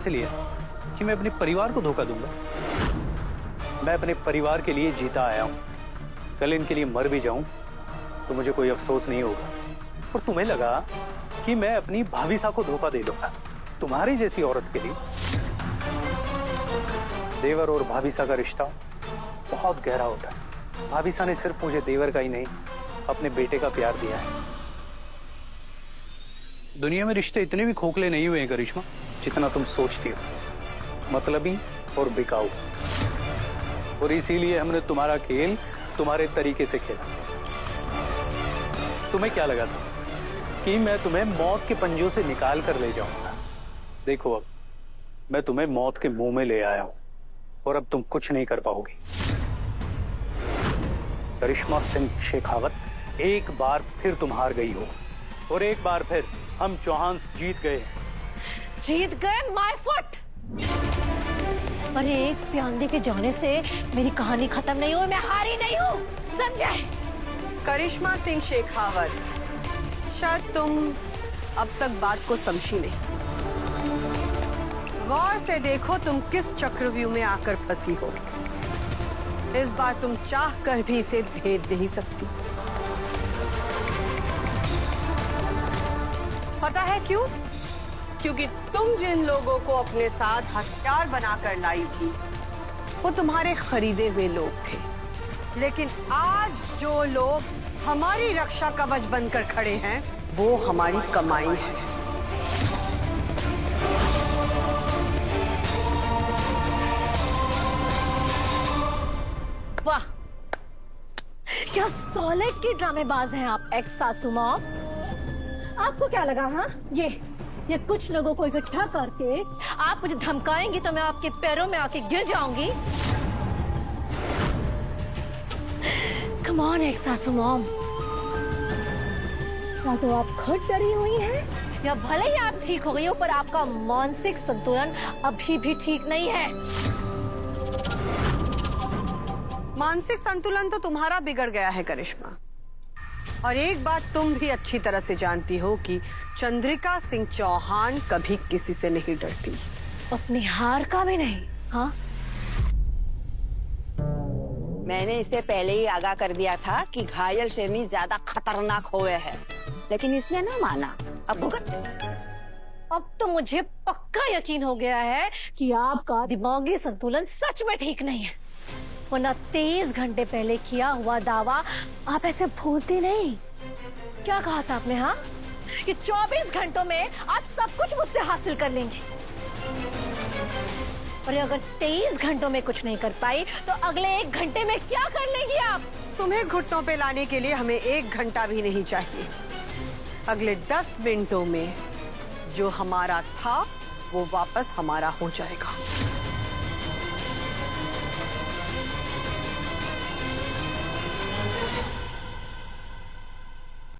इसलिए कि मैं अपने परिवार को धोखा दूंगा। मैं अपने परिवार के लिए जीता आया हूं। कल इनके लिए मर भी जाऊं तो मुझे कोई अफसोस नहीं होगा। और तुम्हें लगा कि मैं अपनी भाविसा को धोखा दे दूंगा। तुम्हारी जैसी औरत के लिए देवर और भाविसा का रिश्ता बहुत गहरा होता है। भाविसा ने सिर्फ मुझे देवर का ही नहीं, अपने बेटे का प्यार दिया है। दुनिया में रिश्ते इतने भी खोखले नहीं हुए हैं करिश्मा, जितना तुम सोचती हो। मतलबी और बिकाऊ। और इसीलिए हमने तुम्हारा खेल तुम्हारे तरीके से खेला। तुम्हें क्या लगा था कि मैं तुम्हें मौत के पंजों से निकाल कर ले जाऊंगा? देखो, अब मैं तुम्हें मौत के मुंह में ले आया हूं और अब तुम कुछ नहीं कर पाओगी। करिश्मा सिंह शेखावत, एक बार फिर तुम हार गई हो और एक बार फिर हम चौहान जीत गए। जीत गए माय फुट। पर एक सियांदे के जाने से मेरी कहानी खत्म नहीं हुई। मैं हारी नहीं हूँ, समझे? करिश्मा सिंह शेखावत, शायद तुम अब तक बात को समझी नहीं। गौर से देखो तुम किस चक्रव्यूह में आकर फंसी हो। इस बार तुम चाह कर भी इसे भेद नहीं सकती। पता है क्यों? क्योंकि तुम जिन लोगों को अपने साथ हथियार बनाकर लाई थी वो तुम्हारे खरीदे हुए लोग थे। लेकिन आज जो लोग हमारी रक्षा कवच बनकर खड़े हैं वो हमारी कमाई है। वाह, क्या सॉलिड की ड्रामेबाज हैं आप एक्स सासू माँ। आपको क्या लगा? हाँ, ये कुछ लोगों को इकट्ठा करके आप मुझे धमकाएंगी तो मैं आपके पैरों में आके गिर जाऊंगी। कम ऑन एक्स सासू मॉम, क्या तो आप खुद डरी हुई हैं या भले ही आप ठीक हो गई हो पर आपका मानसिक संतुलन अभी भी ठीक नहीं है। मानसिक संतुलन तो तुम्हारा बिगड़ गया है करिश्मा। और एक बात तुम भी अच्छी तरह से जानती हो कि चंद्रिका सिंह चौहान कभी किसी से नहीं डरती। अपनी हार का भी नहीं। हाँ, मैंने इसे पहले ही आगाह कर दिया था कि घायल शेरनी ज्यादा खतरनाक हुए है, लेकिन इसने ना माना। अब भुगत। अब तो मुझे पक्का यकीन हो गया है कि आपका दिमागी संतुलन सच में ठीक नहीं है। वरना 23 घंटे पहले किया हुआ दावा आप ऐसे भूलती नहीं। क्या कहा था आपने? हाँ, कि 24 घंटों में आप सब कुछ मुझसे हासिल कर लेंगी। और अगर 23 घंटों में कुछ नहीं कर पाई तो अगले 1 घंटे में क्या कर लेंगी आप? तुम्हें घुटनों पे लाने के लिए हमें 1 घंटा भी नहीं चाहिए। अगले 10 मिनटों में जो हमारा था वो वापस हमारा हो जाएगा।